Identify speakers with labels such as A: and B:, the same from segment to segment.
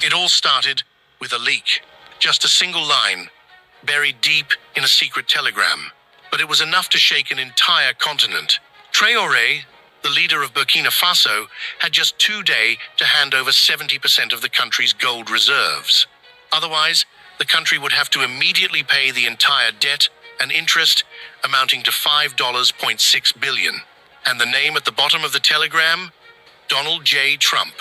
A: It all started with a leak, just a single line, buried deep in a secret telegram. But it was enough to shake an entire continent. Traore, the leader of Burkina Faso, had just 2 days to hand over 70% of the country's gold reserves. Otherwise, the country would have to immediately pay the entire debt and interest, amounting to $5.6 billion. And the name at the bottom of the telegram? Donald J. Trump.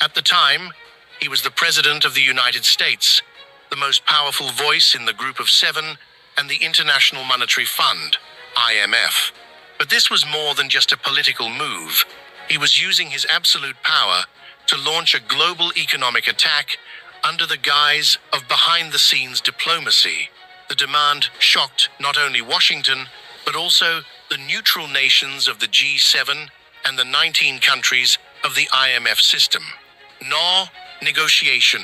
A: At the time, he was the President of the United States, the most powerful voice in the Group of Seven and the International Monetary Fund, IMF. But this was more than just a political move. He was using his absolute power to launch a global economic attack under the guise of behind-the-scenes diplomacy. The demand shocked not only Washington, but also the neutral nations of the G7 and the 19 countries of the IMF system. No negotiation,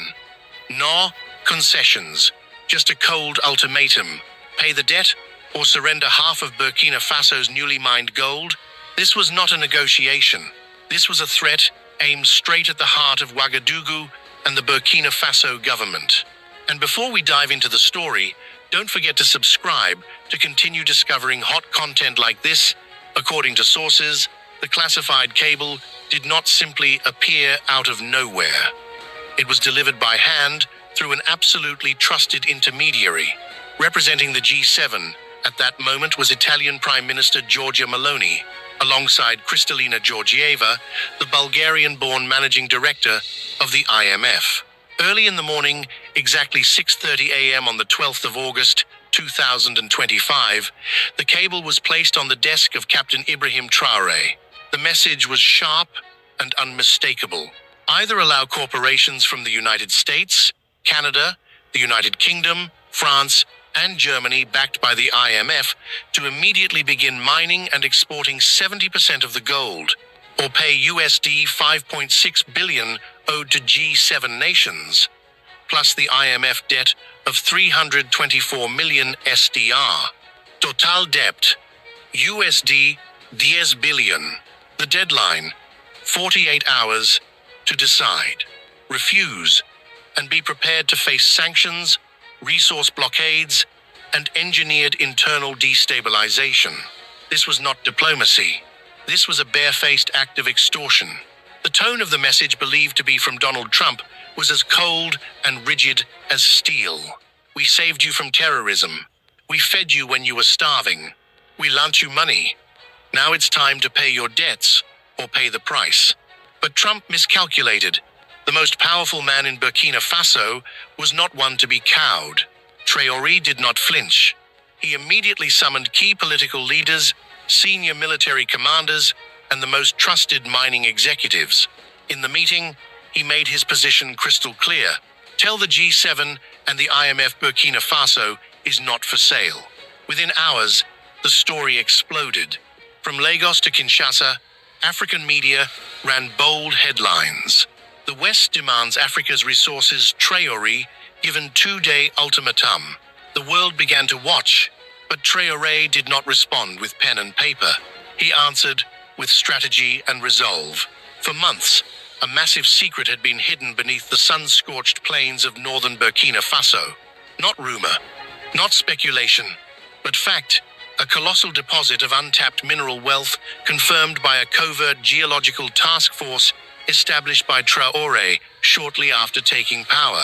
A: no concessions, just a cold ultimatum. Pay the debt or surrender half of Burkina Faso's newly mined gold. This was not a negotiation. This was a threat aimed straight at the heart of Ouagadougou and the Burkina Faso government. And before we dive into the story, don't forget to subscribe to continue discovering hot content like this. According to sources, the classified cable did not simply appear out of nowhere. It was delivered by hand through an absolutely trusted intermediary. Representing the G7 at that moment was Italian Prime Minister Giorgia Meloni, alongside Kristalina Georgieva, the Bulgarian-born managing director of the IMF. Early in the morning, exactly 6:30 a.m. on the 12th of August, 2025, the cable was placed on the desk of Captain Ibrahim Traore. The message was sharp and unmistakable. Either allow corporations from the United States, Canada, the United Kingdom, France, and Germany, backed by the IMF, to immediately begin mining and exporting 70% of the gold, or pay USD 5.6 billion owed to G7 nations, plus the IMF debt of 324 million SDR. Total debt, USD 10 billion. The deadline, 48 hours to decide. Refuse, and be prepared to face sanctions, resource blockades, and engineered internal destabilization. This was not diplomacy. This was a barefaced act of extortion. The tone of the message, believed to be from Donald Trump, was as cold and rigid as steel. We saved you from terrorism. We fed you when you were starving. We lent you money. Now it's time to pay your debts or pay the price. But Trump miscalculated. The most powerful man in Burkina Faso was not one to be cowed. Traore did not flinch. He immediately summoned key political leaders, senior military commanders, and the most trusted mining executives. In the meeting, he made his position crystal clear. Tell the G7 and the IMF Burkina Faso is not for sale. Within hours, the story exploded. From Lagos to Kinshasa, African media ran bold headlines. The West demands Africa's resources, Traore given 2-day ultimatum. The world began to watch, but Traore did not respond with pen and paper. He answered with strategy and resolve. For months, a massive secret had been hidden beneath the sun-scorched plains of northern Burkina Faso. Not rumor, not speculation, but fact. A colossal deposit of untapped mineral wealth confirmed by a covert geological task force established by Traore shortly after taking power.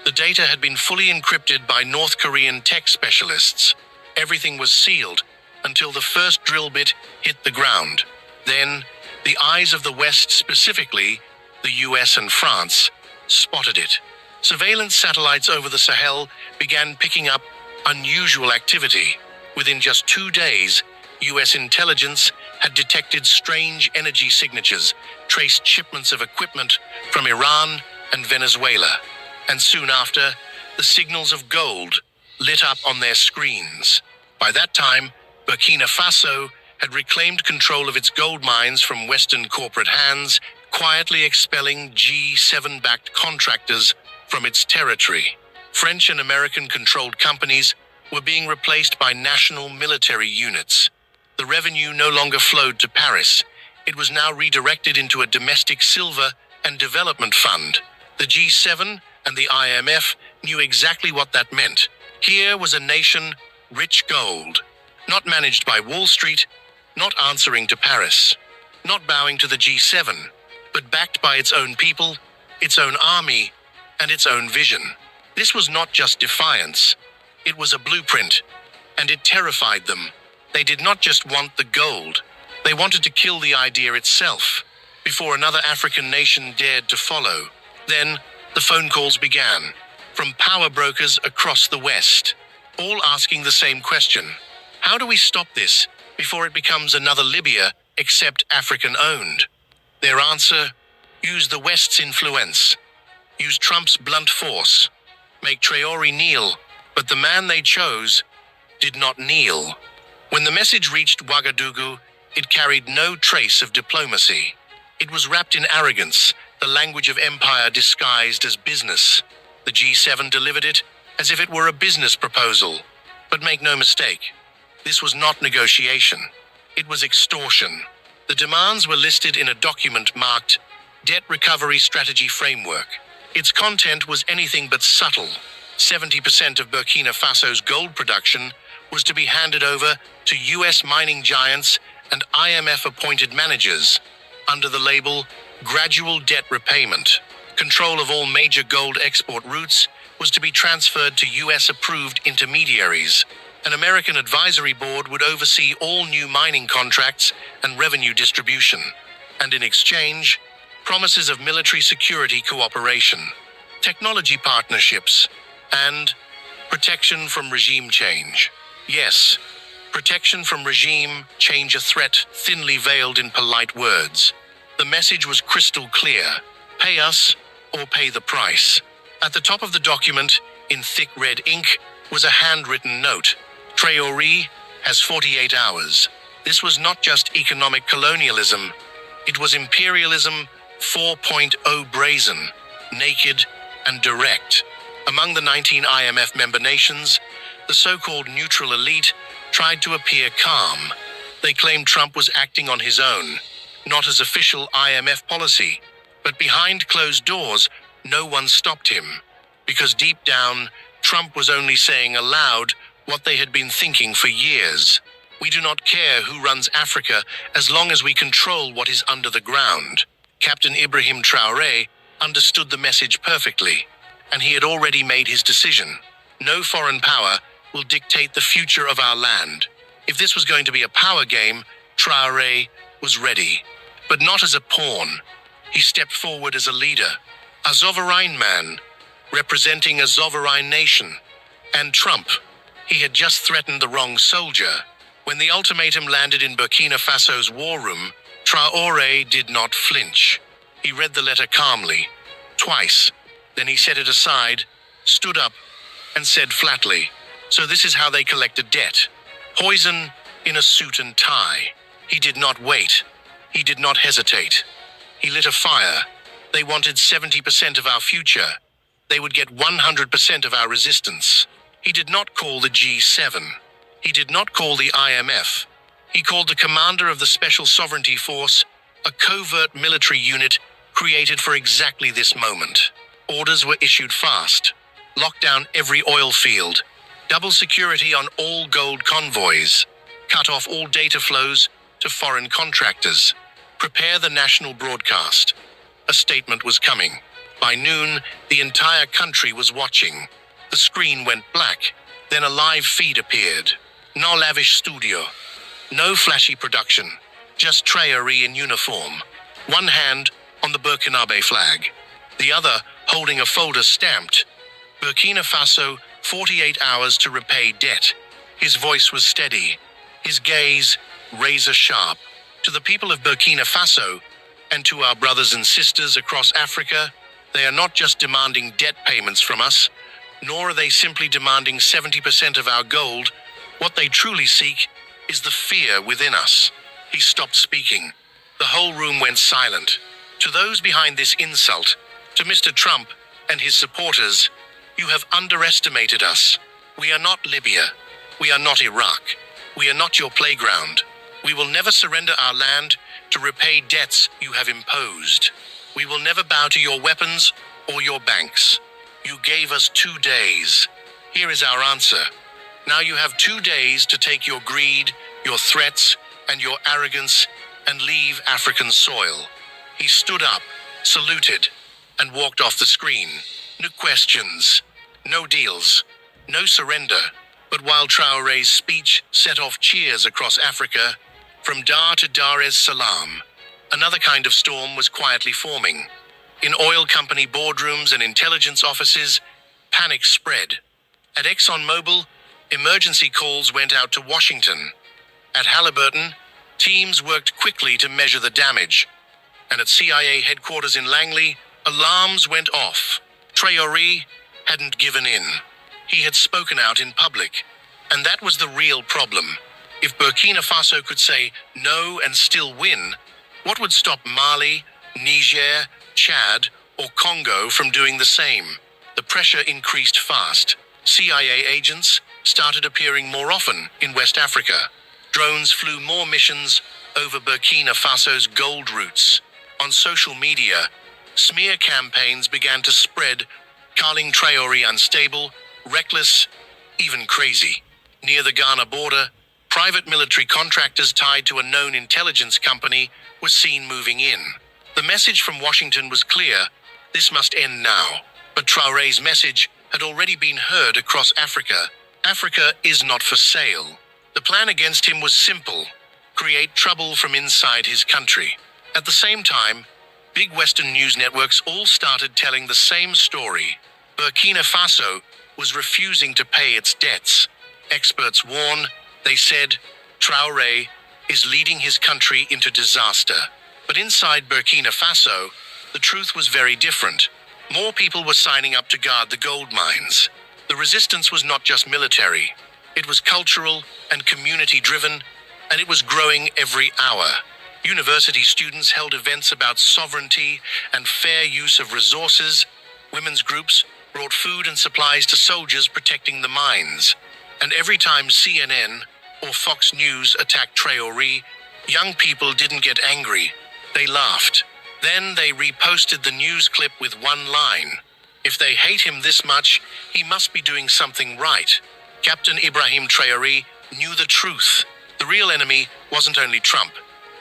A: The data had been fully encrypted by North Korean tech specialists. Everything was sealed until the first drill bit hit the ground. Then, the eyes of the West, specifically the US and France, spotted it. Surveillance satellites over the Sahel began picking up unusual activity. Within just 2 days, US intelligence had detected strange energy signatures, traced shipments of equipment from Iran and Venezuela, and soon after, the signals of gold lit up on their screens. By that time, Burkina Faso had reclaimed control of its gold mines from Western corporate hands, quietly expelling G7-backed contractors from its territory. French and American-controlled companies were being replaced by national military units. The revenue no longer flowed to Paris. It was now redirected into a domestic silver and development fund. The G7 and the IMF knew exactly what that meant. Here was a nation rich gold, not managed by Wall Street, not answering to Paris, not bowing to the G7, but backed by its own people, its own army, and its own vision. This was not just defiance. It was a blueprint, and it terrified them. They did not just want the gold. They wanted to kill the idea itself, before another African nation dared to follow. Then, the phone calls began, from power brokers across the West, all asking the same question. How do we stop this before it becomes another Libya, except African-owned? Their answer: use the West's influence. Use Trump's blunt force. Make Traore kneel. But the man they chose did not kneel. When the message reached Ouagadougou, it carried no trace of diplomacy. It was wrapped in arrogance, the language of empire disguised as business. The G7 delivered it as if it were a business proposal. But make no mistake, this was not negotiation. It was extortion. The demands were listed in a document marked Debt Recovery Strategy Framework. Its content was anything but subtle. 70% of Burkina Faso's gold production was to be handed over to US mining giants and IMF-appointed managers under the label gradual debt repayment. Control of all major gold export routes was to be transferred to US-approved intermediaries. An American advisory board would oversee all new mining contracts and revenue distribution. And in exchange, promises of military security cooperation, technology partnerships, and protection from regime change. Yes, protection from regime change, a threat thinly veiled in polite words. The message was crystal clear: pay us or pay the price. At the top of the document, in thick red ink, was a handwritten note. Traore has 48 hours. This was not just economic colonialism. It was imperialism 4.0, brazen, naked, and direct. Among the 19 IMF member nations, the so-called neutral elite tried to appear calm. They claimed Trump was acting on his own, not as official IMF policy. But behind closed doors, no one stopped him. Because deep down, Trump was only saying aloud what they had been thinking for years. We do not care who runs Africa as long as we control what is under the ground. Captain Ibrahim Traore understood the message perfectly, and he had already made his decision. No foreign power will dictate the future of our land. If this was going to be a power game, Traore was ready. But not as a pawn. He stepped forward as a leader, a sovereign man, representing a sovereign nation. And Trump, he had just threatened the wrong soldier. When the ultimatum landed in Burkina Faso's war room, Traore did not flinch. He read the letter calmly, twice. Then he set it aside, stood up, and said flatly, "So this is how they collect a debt. Poison in a suit and tie." He did not wait. He did not hesitate. He lit a fire. They wanted 70% of our future. They would get 100% of our resistance. He did not call the G7. He did not call the IMF. He called the commander of the Special Sovereignty Force, a covert military unit created for exactly this moment. Orders were issued fast. Lock down every oil field. Double security on all gold convoys. Cut off all data flows to foreign contractors. Prepare the national broadcast. A statement was coming. By noon, the entire country was watching. The screen went black. Then a live feed appeared. No lavish studio. No flashy production. Just Traore in uniform. One hand on the Burkinabe flag. The other holding a folder stamped, Burkina Faso, 48 hours to repay debt. His voice was steady. His gaze razor sharp. To the people of Burkina Faso, and to our brothers and sisters across Africa, they are not just demanding debt payments from us, nor are they simply demanding 70% of our gold. What they truly seek is the fear within us. He stopped speaking. The whole room went silent. To those behind this insult, to Mr. Trump and his supporters, you have underestimated us. We are not Libya. We are not Iraq. We are not your playground. We will never surrender our land to repay debts you have imposed. We will never bow to your weapons or your banks. You gave us 2 days. Here is our answer. Now you have 2 days to take your greed, your threats, and your arrogance and leave African soil. He stood up, saluted, and walked off the screen. No questions, no deals, no surrender. But while Traore's speech set off cheers across Africa, from Dar to Dar es Salaam, another kind of storm was quietly forming. In oil company boardrooms and intelligence offices, panic spread. At ExxonMobil, emergency calls went out to Washington. At Halliburton, teams worked quickly to measure the damage. And at CIA headquarters in Langley, alarms went off. Traore hadn't given in. He had spoken out in public. And that was the real problem. If Burkina Faso could say no and still win, what would stop Mali, Niger, Chad, or Congo from doing the same? The pressure increased fast. CIA agents started appearing more often in West Africa. Drones flew more missions over Burkina Faso's gold routes. On social media, smear campaigns began to spread, calling Traore unstable, reckless, even crazy. Near the Ghana border, private military contractors tied to a known intelligence company were seen moving in. The message from Washington was clear: this must end now. But Traore's message had already been heard across Africa. Africa is not for sale. The plan against him was simple: create trouble from inside his country. At the same time, big Western news networks all started telling the same story. Burkina Faso was refusing to pay its debts. Experts warn, they said, Traore is leading his country into disaster. But inside Burkina Faso, the truth was very different. More people were signing up to guard the gold mines. The resistance was not just military. It was cultural and community-driven, and it was growing every hour. University students held events about sovereignty and fair use of resources. Women's groups brought food and supplies to soldiers protecting the mines. And every time CNN or Fox News attacked Traore, young people didn't get angry. They laughed. Then they reposted the news clip with one line: if they hate him this much, he must be doing something right. Captain Ibrahim Traore knew the truth. The real enemy wasn't only Trump.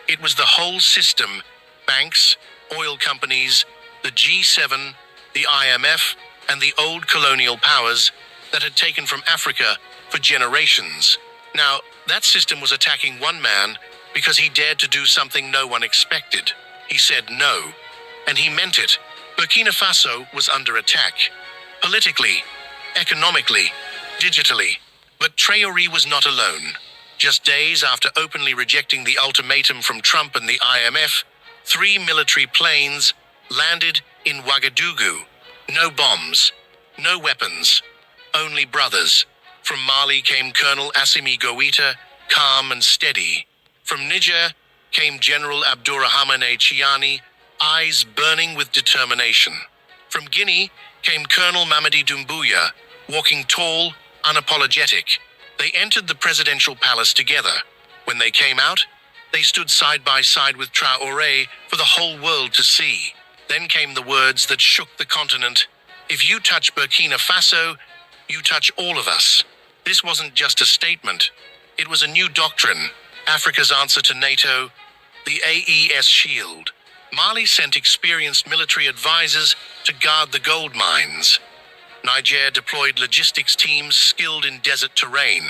A: It was the whole system: banks, oil companies, the G7, the IMF, and the old colonial powers that had taken from Africa for generations. Now, that system was attacking one man because he dared to do something no one expected. He said no, and he meant it. Burkina Faso was under attack. Politically, economically, digitally. But Traore was not alone. Just days after openly rejecting the ultimatum from Trump and the IMF, 3 military planes landed in Ouagadougou. No bombs, no weapons, only brothers. From Mali came Colonel Assimi Goïta, calm and steady. From Niger came General Abdourahmane Chiani, eyes burning with determination. From Guinea came Colonel Mamadi Doumbouya, walking tall, unapologetic. They entered the presidential palace together. When they came out, they stood side by side with Traore for the whole world to see. Then came the words that shook the continent: if you touch Burkina Faso, you touch all of us. This wasn't just a statement. It was a new doctrine, Africa's answer to NATO, the AES shield. Mali sent experienced military advisors to guard the gold mines. Niger deployed logistics teams skilled in desert terrain.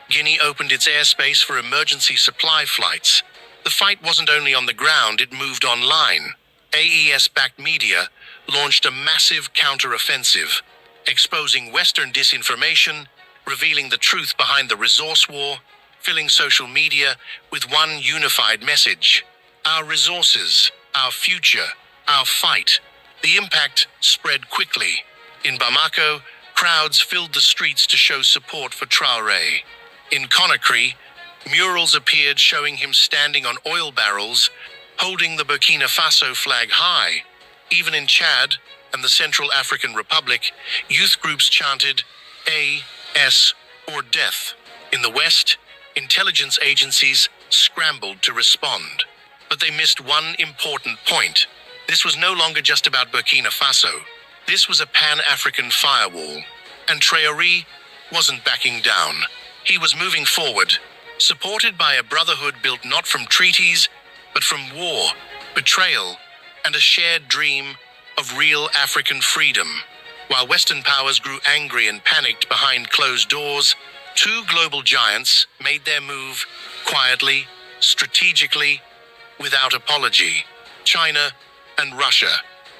A: Guinea opened its airspace for emergency supply flights. The fight wasn't only on the ground, it moved online. AES-backed media launched a massive counter-offensive, exposing Western disinformation, revealing the truth behind the resource war, filling social media with one unified message: our resources, our future, our fight. The impact spread quickly. In Bamako, crowds filled the streets to show support for Traore. In Conakry, murals appeared showing him standing on oil barrels, holding the Burkina Faso flag high. Even in Chad and the Central African Republic, youth groups chanted AS or death. In the West, intelligence agencies scrambled to respond. But they missed one important point. This was no longer just about Burkina Faso. This was a pan-African firewall, and Traore wasn't backing down. He was moving forward, supported by a brotherhood built not from treaties, but from war, betrayal, and a shared dream of real African freedom. While Western powers grew angry and panicked behind closed doors, two global giants made their move quietly, strategically, without apology. China and Russia.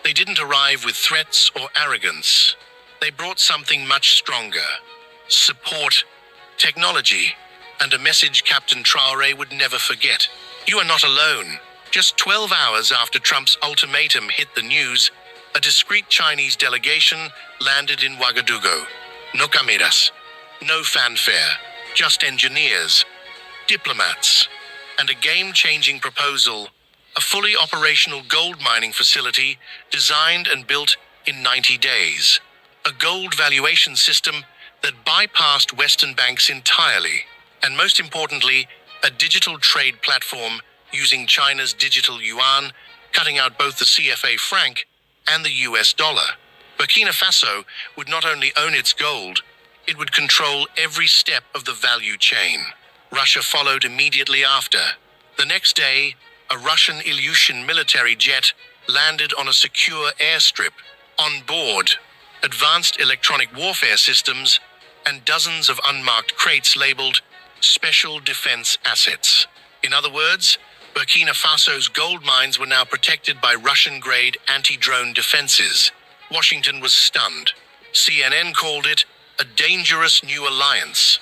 A: They didn't arrive with threats or arrogance. They brought something much stronger: support, technology, and a message Captain Traore would never forget. You are not alone. Just 12 hours after Trump's ultimatum hit the news, a discreet Chinese delegation landed in Ouagadougou. No cameras, no fanfare, just engineers, diplomats, and a game-changing proposal: a fully operational gold mining facility designed and built in 90 days. A gold valuation system that bypassed Western banks entirely. And most importantly, a digital trade platform using China's digital yuan, cutting out both the CFA franc and the US dollar. Burkina Faso would not only own its gold, it would control every step of the value chain. Russia followed immediately after. The next day, a Russian Ilyushin military jet landed on a secure airstrip. On board, advanced electronic warfare systems and dozens of unmarked crates labeled special defense assets. In other words, Burkina Faso's gold mines were now protected by Russian-grade anti-drone defenses. Washington was stunned. CNN called it a dangerous new alliance.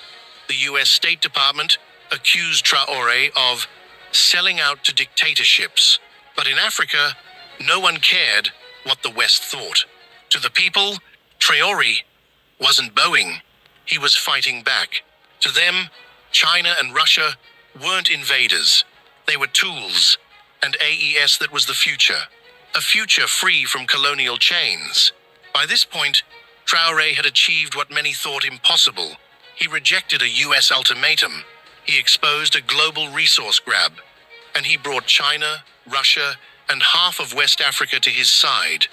A: The US State Department accused Traore of selling out to dictatorships. But in Africa, no one cared what the West thought. To the people, Traore wasn't bowing. He was fighting back. To them, China and Russia weren't invaders. They were tools, and AES that was the future. A future free from colonial chains. By this point, Traore had achieved what many thought impossible. He rejected a US ultimatum. He exposed a global resource grab. And he brought China, Russia, and half of West Africa to his side.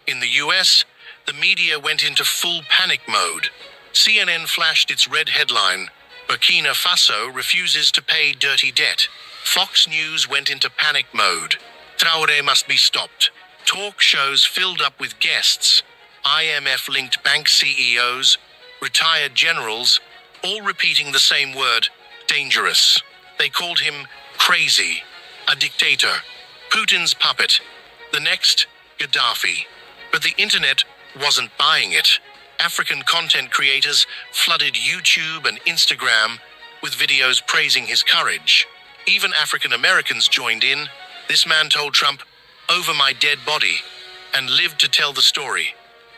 A: In the US, the media went into full panic mode. CNN flashed its red headline: Burkina Faso refuses to pay dirty debt. Fox News went into panic mode. Traore must be stopped. Talk shows filled up with guests, IMF-linked bank CEOs, retired generals, all repeating the same word: dangerous. They called him crazy, a dictator, Putin's puppet, the next Gaddafi. But the internet wasn't buying it. African content creators flooded YouTube and Instagram with videos praising his courage. Even African Americans joined in. This man told Trump, "Over my dead body," and lived to tell the story.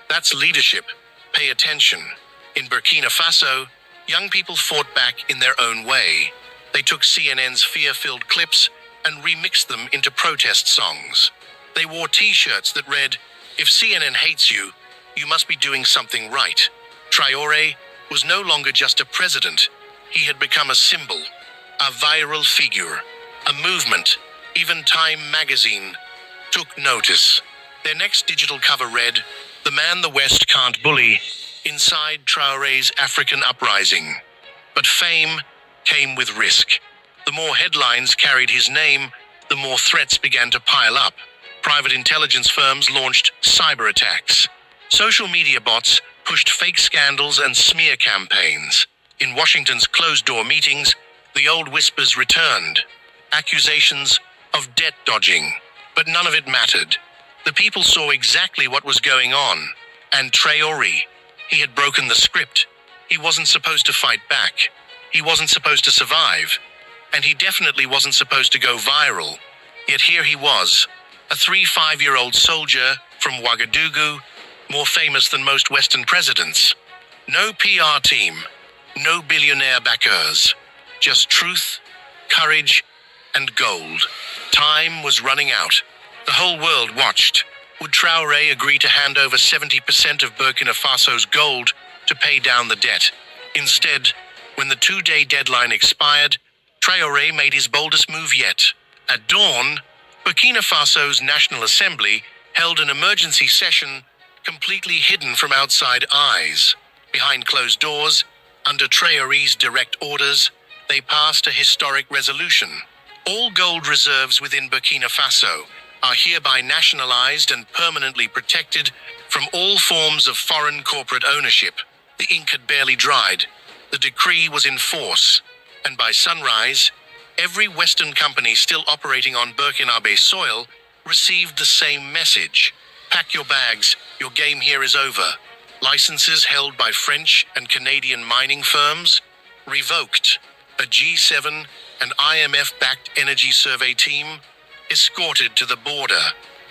A: That's leadership. Pay attention. In Burkina Faso, young people fought back in their own way. They took CNN's fear-filled clips and remixed them into protest songs. They wore T-shirts that read, "If CNN hates you, you must be doing something right." Traore was no longer just a president. He had become a symbol, a viral figure, a movement. Even Time magazine took notice. Their next digital cover read, "The man the West can't bully," inside Traore's African uprising. But fame came with risk. The more headlines carried his name, the more threats began to pile up. Private intelligence firms launched cyber attacks. Social media bots pushed fake scandals and smear campaigns. In Washington's closed-door meetings, the old whispers returned. Accusations of debt dodging. But none of it mattered. The people saw exactly what was going on. And Traore, he had broken the script. He wasn't supposed to fight back. He wasn't supposed to survive. And he definitely wasn't supposed to go viral. Yet here he was, a 3-5-year-old soldier from Ouagadougou, more famous than most Western presidents. No PR team, no billionaire backers, just truth, courage, and gold. Time was running out. The whole world watched. Would Traore agree to hand over 70% of Burkina Faso's gold to pay down the debt? Instead, when the 2-day deadline expired, Traore made his boldest move yet. At dawn, Burkina Faso's National Assembly held an emergency session completely hidden from outside eyes. Behind closed doors, under Traore's direct orders, they passed a historic resolution. All gold reserves within Burkina Faso are hereby nationalized and permanently protected from all forms of foreign corporate ownership. The ink had barely dried. The decree was in force, and by sunrise, every Western company still operating on Burkinabe soil received the same message. Pack your bags, your game here is over. Licenses held by French and Canadian mining firms revoked. A G7 and IMF-backed energy survey team escorted to the border.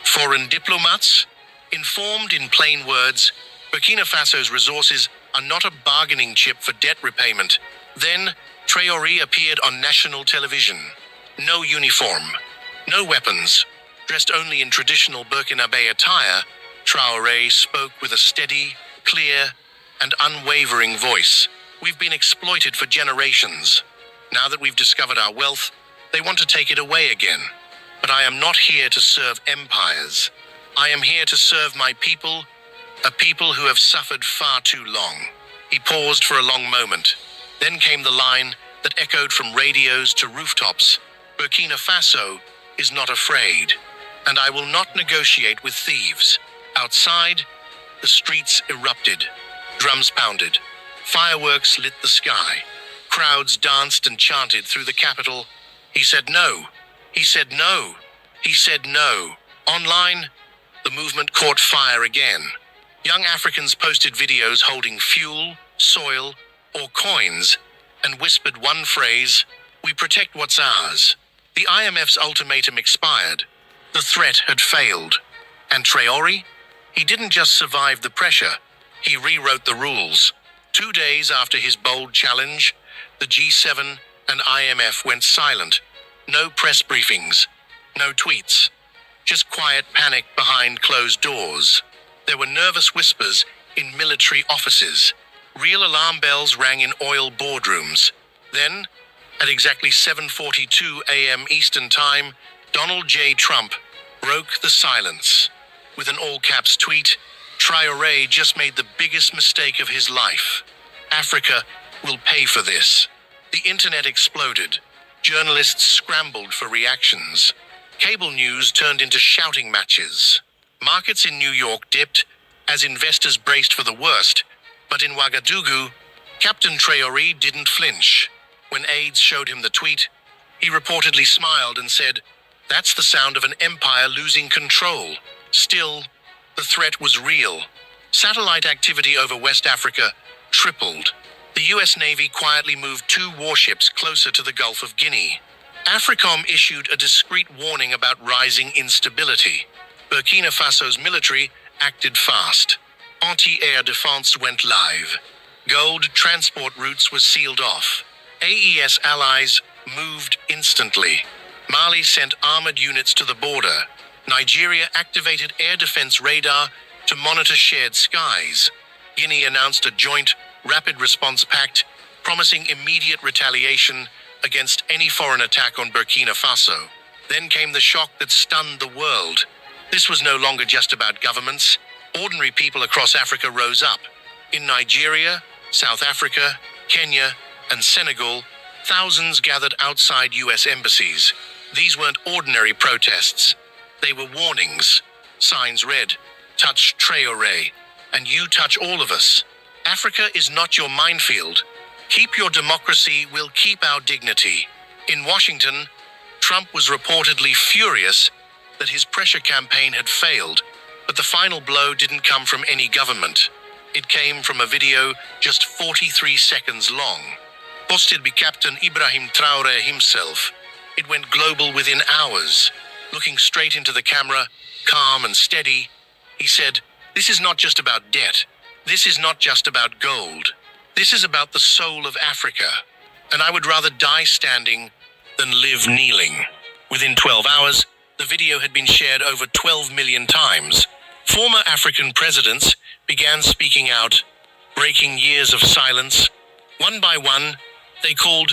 A: Foreign diplomats informed in plain words, Burkina Faso's resources are not a bargaining chip for debt repayment. Then, Traore appeared on national television. No uniform, no weapons. Dressed only in traditional Burkinabe attire, Traore spoke with a steady, clear, and unwavering voice. We've been exploited for generations. Now that we've discovered our wealth, they want to take it away again. But I am not here to serve empires. I am here to serve my people, a people who have suffered far too long. He paused for a long moment. Then came the line that echoed from radios to rooftops. Burkina Faso is not afraid, and I will not negotiate with thieves. Outside, the streets erupted. Drums pounded. Fireworks lit the sky. Crowds danced and chanted through the capital. He said no. He said no. He said no. Online, the movement caught fire again. Young Africans posted videos holding fuel, soil, or coins and whispered one phrase, "We protect what's ours." The IMF's ultimatum expired. The threat had failed. And Traore? He didn't just survive the pressure, he rewrote the rules. 2 days after his bold challenge, the G7 and IMF went silent. No press briefings, no tweets, just quiet panic behind closed doors. There were nervous whispers in military offices. Real alarm bells rang in oil boardrooms. Then, at exactly 7:42 a.m. Eastern Time, Donald J. Trump broke the silence. With an all-caps tweet, Traore just made the biggest mistake of his life. Africa will pay for this. The internet exploded. Journalists scrambled for reactions. Cable news turned into shouting matches. Markets in New York dipped as investors braced for the worst, but in Ouagadougou, Captain Traore didn't flinch. When aides showed him the tweet, he reportedly smiled and said, "That's the sound of an empire losing control." Still, the threat was real. Satellite activity over West Africa tripled. The U.S. Navy quietly moved 2 warships closer to the Gulf of Guinea. AFRICOM issued a discreet warning about rising instability. Burkina Faso's military acted fast. Anti-air defense went live. Gold transport routes were sealed off. AES allies moved instantly. Mali sent armored units to the border. Nigeria activated air defense radar to monitor shared skies. Guinea announced a joint rapid response pact promising immediate retaliation against any foreign attack on Burkina Faso. Then came the shock that stunned the world. This was no longer just about governments. Ordinary people across Africa rose up. In Nigeria, South Africa, Kenya, and Senegal, thousands gathered outside U.S. embassies. These weren't ordinary protests. They were warnings. Signs read, "Touch Traore, and you touch all of us. Africa is not your minefield. Keep your democracy, we'll keep our dignity." In Washington, Trump was reportedly furious that his pressure campaign had failed, but the final blow didn't come from any government. It came from a video just 43 seconds long, posted by Captain Ibrahim Traore himself. It went global within hours. Looking straight into the camera, calm and steady, he said, "This is not just about debt. This is not just about gold. This is about the soul of Africa. And I would rather die standing than live kneeling." Within 12 hours, the video had been shared over 12 million times. Former African presidents began speaking out, breaking years of silence. One by one, they called